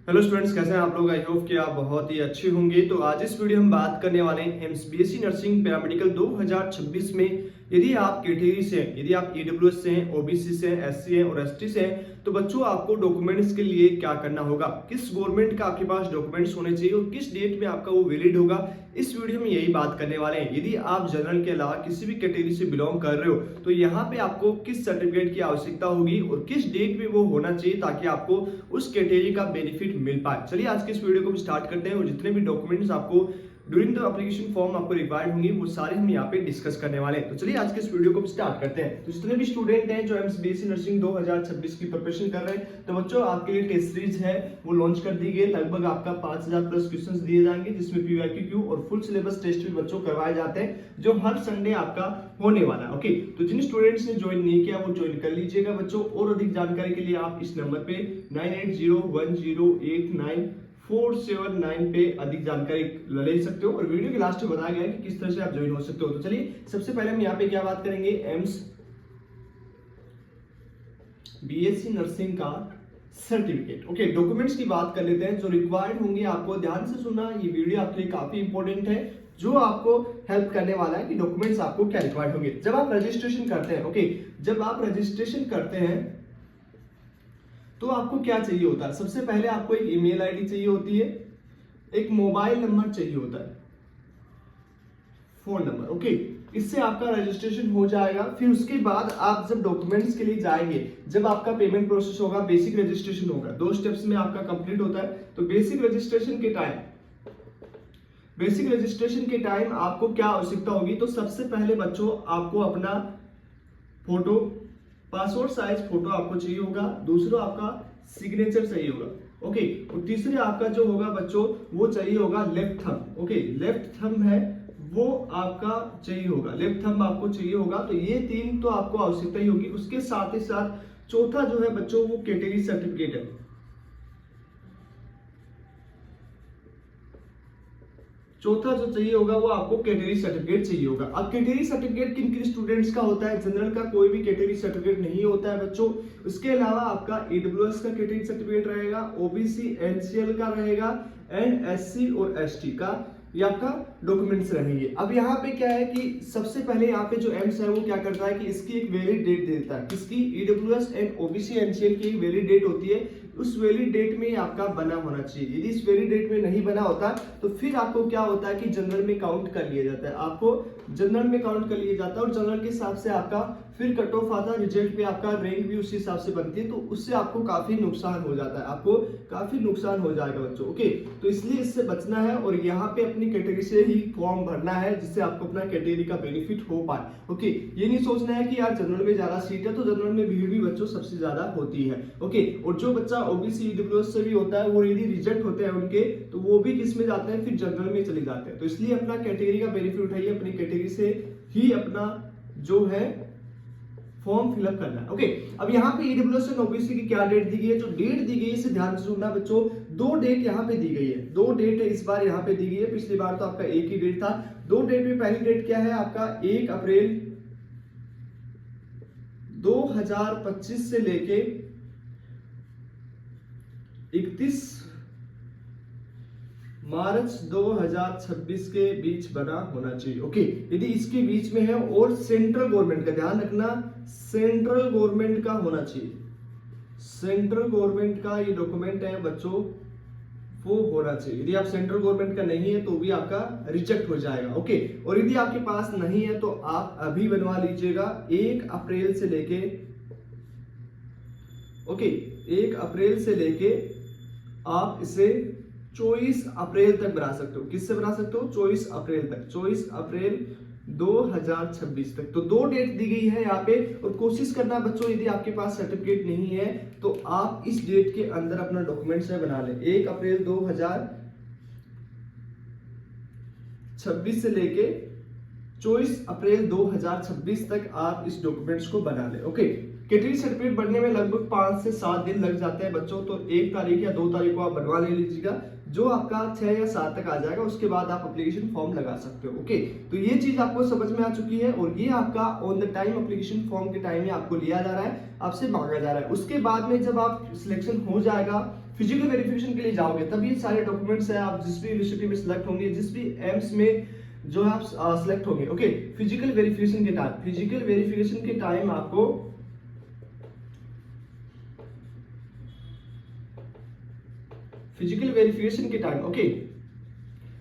Hello students, कैसे हैं आप लोग। आई होप कि आप बहुत ही अच्छे होंगे। तो आज इस वीडियो हम बात करने वाले हैं एम्स बीएससी नर्सिंग पैरामेडिकल 2026 में यदि आप कैटेगरी से हैं, यदि आप ईडब्ल्यूएस से हैं, ओबीसी से हैं, एससी हैं और एसटी से हैं, तो बच्चों आपको डॉक्यूमेंट्स के लिए क्या करना होगा, किस गवर्नमेंट का आपके पास डॉक्यूमेंट्स होने चाहिए और किस डेट में आपका वो वैलिड होगा, इस वीडियो में यही बात करने वाले हैं। यदि आप जनरल के अलावा किसी भी कैटेगरी से बिलोंग कर रहे हो तो यहाँ पे आपको किस सर्टिफिकेट की आवश्यकता होगी और किस डेट में वो होना चाहिए ताकि आपको उस कैटेगरी का बेनिफिट मिल पाए। चलिए आज के इस वीडियो को हम स्टार्ट करते हैं और जितने भी डॉक्यूमेंट्स आपको ड्यूरिंग द एप्लीकेशन फॉर्म आपको रिक्वायर्ड होंगी वो सारे हम यहाँ पे डिस्कस करने वाले हैं। तो चलिए आज के इस वीडियो को हम स्टार्ट करते हैं। तो जितने भी स्टूडेंट हैं जो एम्स बीएससी नर्सिंग 2026 की प्रिपरेशन कर रहे हैं, तो बच्चों आपके लिए टेस्ट सीरीज है वो लॉन्च कर दी गई। लगभग आपका 5000 प्लस क्वेश्चंस दिए जाएंगे जिसमें पीवाईक्यू और फुल सिलेबस टेस्ट भी बच्चों करवाए जाते हैं जो हर संडे आपका होने वाला है। ओके, तो जिन स्टूडेंट्स ने ज्वाइन नहीं किया वो ज्वाइन कर लीजिएगा बच्चों। और अधिक जानकारी के लिए आप इस नंबर पे 9801089479 पे अधिक जानकारी ले सकते हो और वीडियो के लास्ट में बताया गया है कि किस तरह से आप ज्वाइन हो सकते हो। तो चलिए सबसे पहले हम यहाँ पे क्या बात करेंगे, एम्स बीएससी नर्सिंग का सर्टिफिकेट। ओके, डॉक्यूमेंट्स की बात कर लेते हैं जो रिक्वायर्ड होंगे। आपको ध्यान से सुनना, ये वीडियो आपके लिए काफी इंपॉर्टेंट है जो आपको हेल्प करने वाला है कि डॉक्यूमेंट्स आपको क्या रिक्वायर्ड होंगे जब आप रजिस्ट्रेशन करते हैं। ओके, जब आप रजिस्ट्रेशन करते हैं तो आपको क्या चाहिए होता है, सबसे पहले आपको एक ईमेल आईडी चाहिए होती है, एक मोबाइल नंबर चाहिए होता है, फोन नंबर। ओके, इससे आपका रजिस्ट्रेशन हो जाएगा। फिर उसके बाद आप जब डॉक्यूमेंट्स के लिए जाएंगे, जब आपका पेमेंट प्रोसेस होगा, बेसिक रजिस्ट्रेशन होगा, 2 स्टेप्स में आपका कंप्लीट होता है। तो बेसिक रजिस्ट्रेशन के टाइम आपको क्या आवश्यकता होगी, तो सबसे पहले बच्चों आपको अपना फोटो, पासपोर्ट साइज फोटो आपको चाहिए होगा। दूसरा आपका सिग्नेचर चाहिए होगा। ओके, और तीसरे आपका जो होगा बच्चों वो चाहिए होगा left thumb. Okay, left thumb है वो आपका चाहिए होगा, लेफ्ट थंब आपको चाहिए होगा। तो ये 3 तो आपको आवश्यकता ही होगी। उसके साथ ही साथ चौथा जो है बच्चों वो कैटेगरी सर्टिफिकेट है। चौथा जो चाहिए होगा वो आपको कैटेगरी सर्टिफिकेट चाहिए होगा। अब कैटेगरी सर्टिफिकेट किन किन स्टूडेंट्स का होता है, जनरल का कोई भी कैटेगरी सर्टिफिकेट नहीं होता है बच्चों। उसके अलावा आपका ईडब्ल्यूएस का कैटेगरी सर्टिफिकेट रहेगा, ओबीसी एनसीएल का रहेगा एंड एससी और एसटी का ये आपका डॉक्यूमेंट्स रहेंगे। अब यहाँ पे क्या है कि सबसे पहले यहाँ पे जो एम्स है वो क्या करता है कि इसकी एक वैलिड डेट देता है। किसकी, ईडब्ल्यूएस एंड ओबीसी एनसीएल की एक वैलिड डेट होती है। उस वैलिड डेट में आपका बना होना चाहिए। यदि इस वैलिड डेट में नहीं बना होता तो फिर आपको क्या होता है कि जनरल में काउंट कर लिया जाता है, आपको जनरल में काउंट कर लिया जाता है और जनरल के हिसाब से आपका फिर कट ऑफ आता है, रिजल्ट पे आपका रैंक भी उसी हिसाब से बनती है। तो उससे आपको काफी नुकसान हो जाता है, आपको काफी नुकसान हो जाएगा बच्चों। ओके, तो इसलिए इससे बचना है और यहाँ पे अपनी कैटेगरी से ही फॉर्म भरना है जिससे आपको अपना कैटेगरी का बेनिफिट हो पाए। ओके, ये नहीं सोचना है कि यार जनरल में ज्यादा सीट है तो जनरल में भीड़ भी बच्चों सबसे ज्यादा होती है। ओके, और जो बच्चा ओबीसी ईडब्ल्यूएस से भी होता है वो यदि रिजेक्ट होते हैं उनके, तो वो भी किस में जाते हैं, फिर जनरल में चले जाते हैं। तो इसलिए अपना कैटेगरी का बेनिफिट उठाइए, अपनी कैटेगरी से ही अपना जो है फॉर्म फिलअप करना है। ओके, अब यहाँ पे ईडब्ल्यूएस और ओबीसी की क्या डेट दी गई है, जो डेट दी गई है इसे ध्यान से सुनना बच्चों। 2 डेट यहाँ पे दी गई है, 2 डेट है इस बार यहाँ पे दी गई है। पिछली बार तो आपका एक ही डेट था। 2 डेट में पहली डेट क्या है आपका 1 अप्रैल 2025 से लेके 31 मार्च 2026 के बीच बना होना चाहिए। ओके, यदि इसके बीच में है और सेंट्रल गवर्नमेंट का ध्यान रखना, सेंट्रल गवर्नमेंट का होना चाहिए, सेंट्रल गवर्नमेंट का ये डॉक्यूमेंट है बच्चों वो होना चाहिए। यदि आप सेंट्रल गवर्नमेंट का नहीं है तो भी आपका रिजेक्ट हो जाएगा। ओके, और यदि आपके पास नहीं है तो आप अभी बनवा लीजिएगा 1 अप्रैल से लेके, ओके, 1 अप्रैल से लेके आप इसे 24 अप्रैल तक बना सकते हो। किससे बना सकते हो, 24 अप्रैल तक, 24 अप्रैल 2026 तक। तो 2 डेट दी गई है यहाँ पे और कोशिश करना बच्चों यदि आपके पास सर्टिफिकेट नहीं है तो आप इस डेट के अंदर अपना डॉक्यूमेंट्स है बना लें। 1 अप्रैल 2026 से लेके 24 अप्रैल 2026 तक आप इस डॉक्यूमेंट्स को बना लें। ओके, कैटेगरी सर्टिफिकेट बनने में लगभग 5 से 7 दिन लग जाते हैं बच्चों। तो 1 तारीख या 2 तारीख को आप बनवा ले लीजिएगा। जो आपका 6 या 7 तक आ जाएगा, उसके बाद आप एप्लीकेशन फॉर्म लगा सकते हो। ओके, तो ये चीज आपको समझ में आ चुकी है, और ये आपका on the time application form के टाइम ही आपको लिया जा रहा है, आपसे मांगा जा रहा है। उसके बाद में जब आप सिलेक्शन हो जाएगा, फिजिकल वेरिफिकेशन के लिए जाओगे, तब ये सारे डॉक्यूमेंट्स है, आप जिस भी यूनिवर्सिटी में सिलेक्ट होंगे, जिस भी एम्स में जो आप सिलेक्ट होंगे। ओके, फिजिकल वेरिफिकेशन के टाइम आपको फिजिकल वेरिफिकेशन के टाइम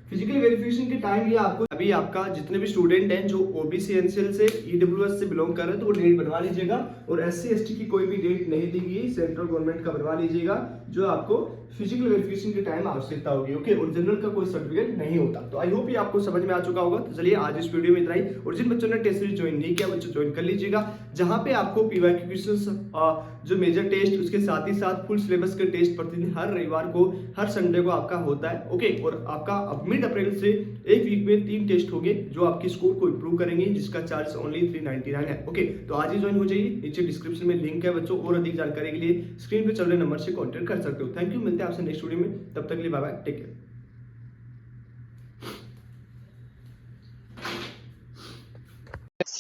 फिजिकल वेरिफिकेशन के टाइम ये आपको, अभी आपका जितने भी स्टूडेंट हैं जो ओबीसी एनसीएल से ईडब्ल्यूएस से बिलोंग कर रहे हैं, तो वो डेट बनवा लीजिएगा, और एससी एसटी की कोई भी डेट नहीं दी गई, सेंट्रल गवर्नमेंट का बनवा लीजिएगा, जो आपको फिजिकल वेरिफिकेशन के टाइम आवश्यकता होगी। ओके, और जनरल का कोई सर्टिफिकेट नहीं होता। तो आई होप ये आपको समझ में आ चुका होगा। तो चलिए आज इस वीडियो में इतना ही, और जिन बच्चों ने टेस्ट सीरीज ज्वाइन नहीं किया, बच्चों ज्वाइन कर लीजिएगा, जहां पे आपको पीवाईक्यू क्वेश्चंस, जो मेजर टेस्ट, उसके साथ ही साथ फुल सिलेबस के टेस्ट प्रतिदिन हर रविवार को, हर संडे को आपका होता है। ओके, और आपका अब मिड अप्रैल से एक वीक में 3 टेस्ट होंगे, जो आपके स्कोर को इंप्रूव करेंगे, जिसका चार्ज ओनली 399 है। ओके, तो आज ही ज्वाइन हो जाइए, नीचे डिस्क्रिप्शन में लिंक है बच्चों, और अधिक जानकारी के लिए स्क्रीन पे चल रहे नंबर से कांटेक्ट कर सकते हो। थैंक यू, मिलते हैं आपसे नेक्स्ट वीडियो में, तब तक के लिए बाय बाय, टेक केयर।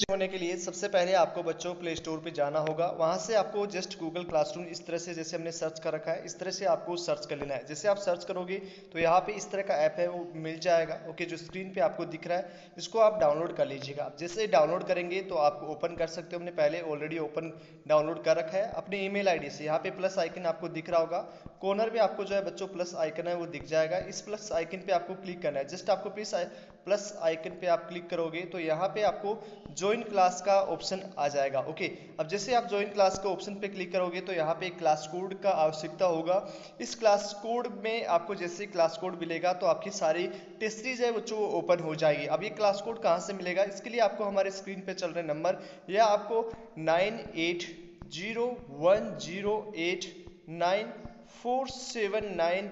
होने के लिए सबसे पहले आपको बच्चों प्ले स्टोर पे जाना होगा। वहां से आपको जस्ट गूगल क्लासरूम इस तरह से, जैसे हमने सर्च कर रखा है, इस तरह से आपको सर्च कर लेना है। जैसे आप सर्च करोगे तो यहाँ पे इस तरह का ऐप है, वो मिल जाएगा। ओके, जो स्क्रीन पे आपको दिख रहा है, इसको आप डाउनलोड कर लीजिएगा। जैसे डाउनलोड करेंगे तो आप ओपन कर सकते हो, हमने पहले ऑलरेडी ओपन डाउनलोड कर रखा है अपने ईमेल आईडी से। यहाँ पे प्लस आइकन आपको दिख रहा होगा, कॉर्नर में आपको जो है बच्चों प्लस आइकन है वो दिख जाएगा। इस प्लस आइकन पे आपको क्लिक करना है। जस्ट आपको प्लस आइकन पे आप क्लिक करोगे तो यहाँ पे आपको ज्वाइन क्लास का ऑप्शन आ जाएगा। ओके, अब जैसे आप ज्वाइन क्लास के ऑप्शन पे क्लिक करोगे तो यहाँ पे क्लास कोड का आवश्यकता होगा। इस क्लास कोड में आपको जैसे क्लास कोड मिलेगा तो आपकी सारी टेस्ट सीरीज है बच्चों वो ओपन हो जाएगी। अब ये क्लास कोड कहाँ से मिलेगा, इसके लिए आपको हमारे स्क्रीन पे चल रहे नंबर, या आपको 9801089479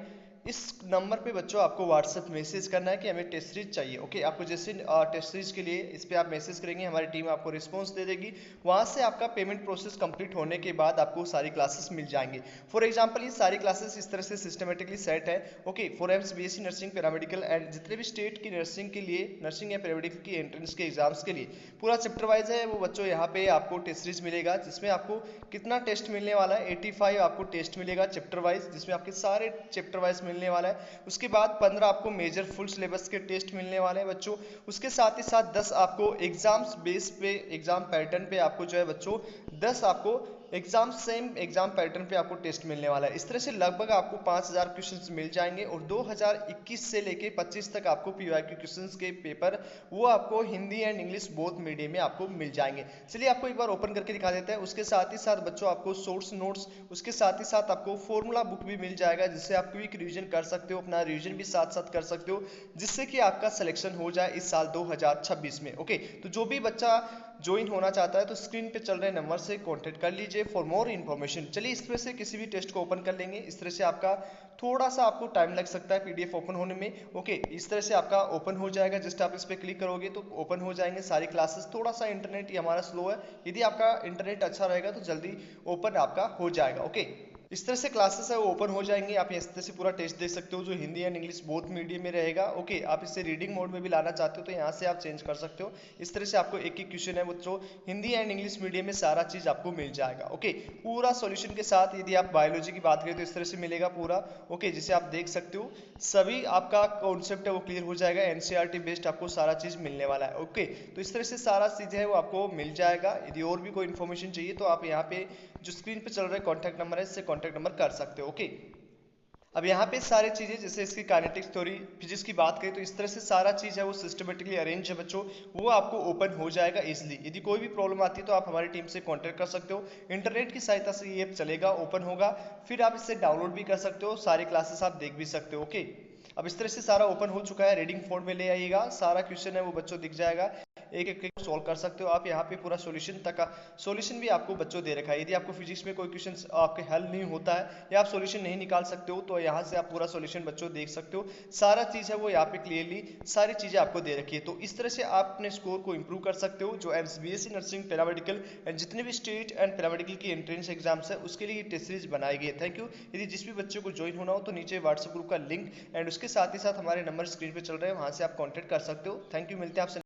इस नंबर पे बच्चों आपको व्हाट्सएप मैसेज करना है कि हमें टेस्ट सीरीज चाहिए। ओके, आपको जैसे टेस्ट सीरीज के लिए इस पे आप मैसेज करेंगे, हमारी टीम आपको रिस्पांस दे देगी। वहां से आपका पेमेंट प्रोसेस कंप्लीट होने के बाद आपको सारी क्लासेस मिल जाएंगे। फॉर एग्जांपल ये सारी क्लासेस इस तरह से सिस्टमेटिकली सेट है। Okay, for AIIMS BSc nursing, paramedical and जितने भी स्टेट की नर्सिंग के लिए, नर्सिंग या पैरामेडिकल की एंट्रेंस के एग्जाम्स के लिए पूरा चैप्टर वाइज है वो बच्चों। यहाँ पे आपको टेस्ट सीरीज मिलेगा, जिसमें आपको कितना टेस्ट मिलने वाला है, 85 आपको टेस्ट मिलेगा चैप्टर वाइज, जिसमें आपके सारे चैप्टर वाइज मिलने वाला है। उसके बाद 15 आपको मेजर फुल सिलेबस के टेस्ट मिलने वाले हैं बच्चों। उसके साथ ही साथ 10 आपको एग्जाम्स बेस पे, एग्जाम पैटर्न पे आपको जो है बच्चों 10 आपको एग्जाम सेम एग्जाम पैटर्न पे आपको टेस्ट मिलने वाला है। इस तरह से लगभग आपको 5000 क्वेश्चंस मिल जाएंगे, और 2021 से लेके 25 तक आपको पीवाईक्यू क्वेश्चंस के पेपर वो आपको Hindi and English both medium में आपको मिल जाएंगे। चलिए आपको एक बार ओपन करके दिखा देते हैं। उसके साथ ही साथ बच्चों आपको सोर्स नोट्स, उसके साथ ही साथ आपको फॉर्मूला बुक भी मिल जाएगा, जिससे आप क्विक रिवीजन कर सकते हो, अपना रिवीजन भी साथ साथ कर सकते हो, जिससे कि आपका सिलेक्शन हो जाए इस साल 2026 में। ओके, तो जो भी बच्चा ज्वाइन होना चाहता है तो स्क्रीन पे चल रहे नंबर से कांटेक्ट कर लीजिए फॉर मोर इन्फॉर्मेशन। चलिए इस तरह से किसी भी टेस्ट को ओपन कर लेंगे। इस तरह से आपका थोड़ा सा आपको टाइम लग सकता है पीडीएफ ओपन होने में। ओके, इस तरह से आपका ओपन हो जाएगा। जस्ट आप इस पर क्लिक करोगे तो ओपन हो जाएंगे सारी क्लासेस। थोड़ा सा इंटरनेट हमारा स्लो है, यदि आपका इंटरनेट अच्छा रहेगा तो जल्दी ओपन आपका हो जाएगा। ओके, इस तरह से क्लासेस है वो ओपन हो जाएंगे। आप इस तरह से पूरा टेस्ट देख सकते हो, जो Hindi and English both medium में रहेगा। ओके, आप इसे रीडिंग मोड में भी लाना चाहते हो तो यहाँ से आप चेंज कर सकते हो। इस तरह से आपको एक ही क्वेश्चन है बच्चों, हिंदी एंड इंग्लिश मीडियम में सारा चीज आपको मिल जाएगा। ओके, पूरा सॉल्यूशन के साथ। यदि आप बायोलॉजी की बात करें तो इस तरह से मिलेगा पूरा। ओके, जिसे आप देख सकते हो सभी आपका कॉन्सेप्ट है वो क्लियर हो जाएगा। एनसीईआरटी बेस्ड आपको सारा चीज मिलने वाला है। ओके, तो इस तरह से सारा चीज है वो आपको मिल जाएगा। यदि और भी कोई इन्फॉर्मेशन चाहिए तो आप यहाँ पे जो स्क्रीन पे चल रहा है कॉन्टैक्ट नंबर है, इससे कॉन्टैक्ट नंबर कर सकते हो। ओके, अब यहाँ पे सारी चीजें, जैसे इसकी काइनेटिक्स थ्योरी, फिजिक्स की बात करें तो इस तरह से सारा चीज है वो सिस्टमेटिकली अरेंज है बच्चों, वो आपको ओपन हो जाएगा इजिली। यदि कोई भी प्रॉब्लम आती है तो आप हमारी टीम से कांटेक्ट कर सकते हो। इंटरनेट की सहायता से ये ऐप चलेगा, ओपन होगा, फिर आप इसे डाउनलोड भी कर सकते हो, सारी क्लासेस आप देख भी सकते हो। ओके, अब इस तरह से सारा ओपन हो चुका है। रीडिंग मोड में ले आइएगा, सारा क्वेश्चन है वो बच्चों दिख जाएगा। एक एक सॉल्व कर सकते हो आप। यहाँ पे पूरा सॉल्यूशन तक का सॉल्यूशन भी आपको बच्चों दे रखा है। यदि आपको फिजिक्स में कोई क्वेश्चन आपके हल नहीं होता है या आप सॉल्यूशन नहीं निकाल सकते हो तो यहाँ से आप पूरा सॉल्यूशन बच्चों देख सकते हो। सारा चीज़ है वो यहाँ पे क्लियरली सारी चीज़ें आपको दे रखी है। तो इस तरह से आप अपने स्कोर को इंप्रूव कर सकते हो। जो बीएससी नर्सिंग, पैरामेडिकल एंड जितने भी स्टेट एंड पैरामेडिकल की एंट्रेंस एग्जाम्स है उसके लिए ये टेस्ट सीरीज बनाई गई है। Thank you. यदि जिस भी बच्चों को ज्वाइन होना हो तो नीचे व्हाट्सएप ग्रुप का लिंक एंड उसके साथ ही साथ हमारे नंबर स्क्रीन पे चल रहे हैं, वहां से आप कांटेक्ट कर सकते हो। Thank you. मिलते हैं आपसे